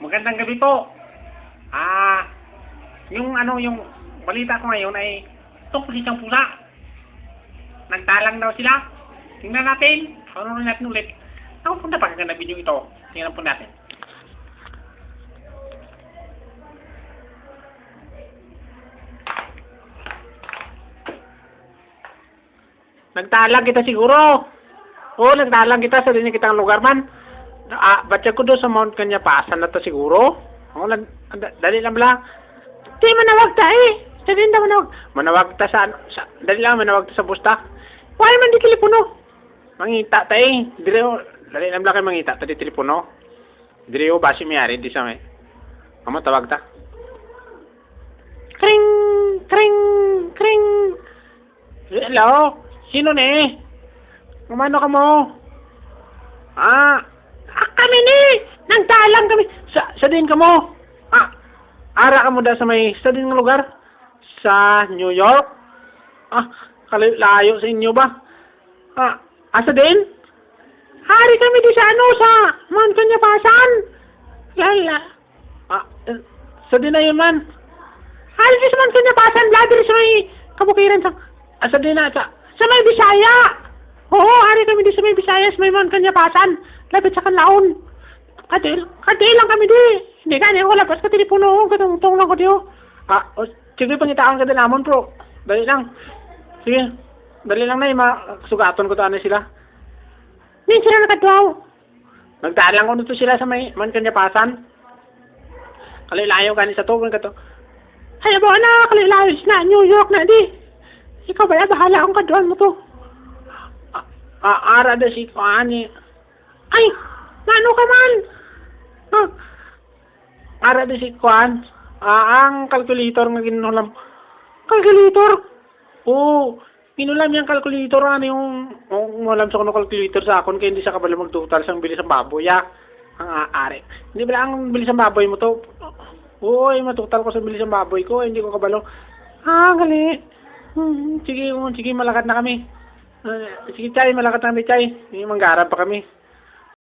Magandang gabi po. Yung balita ko ngayon ay tungkol sa isang pusa. Nagtalang daw sila. Tingnan natin. Ano natin ulit. Ako po napakaganda video ito. Tingnan po natin. Nagtalang kita siguro. Oo, nagtalang kita sa linya kitang lugar man. Batya ko doon sa Mount Canyapasan na to siguro. Oo, dali lang lang. Di manawag ta eh. Dali na manawag. Manawag ta dali lang manawag ta sa busta. Wala man di telepono. Mangita ta eh. Dali lang kayo mangita ta di telepono. Dili o basi mayari di sa may. Amo tawag ta. Kring kring kring. Hello. Sino ni? Kumano ka mo? Kami ni! Nagtalang kami! Sa din ka mo? Ara ka mo da sa may sa din ng lugar? Sa New York? Layo sa inyo ba? Sa din? Hari kami di sa sa Mount Canyapasan. Lala. Sa din na yun man. Hari di sa Mount Canyapasan. Bladder sa may kabukiran sa din na sa may Bisaya. Oo, hari kami di sa may Bisaya sa may Mount Canyapasan. Lapit sa Kanlaon. Kadil lang kami di. Hindi ka niya ko lapas ka telepono. Katungtong lang ko diyo. Sige pangitaan ka din namon bro. Dali lang. Sige. Dali lang na sugaton ko to ano sila. Hindi sila nakadwaw. Nagdaan ko nito sila sa may Mount Canyapasan. Kalilayo ka ni sa to. Ay abo na. Kalilayo na New York na di. Ikaw ba bahala akong kadwan mo to. Ara da si Kuani. Ay! Nano ka man? Ara di si Kuan. Ang calculator nga ginulam. Calculator? Oo. Ginulam yung calculator. Ano yung malam sa kuno calculator sa akon kaya hindi sa kabalo magtutal sa bilis ng baboy. Ang aari. Hindi ba ang bilis ng baboy mo to? Oo, matutal ko sa bilis ng baboy ko. Hindi ko kabalo. Gali. Sige, malakat na kami. Sige, Chay, malakat na kami, Chay. Manggarap pa kami.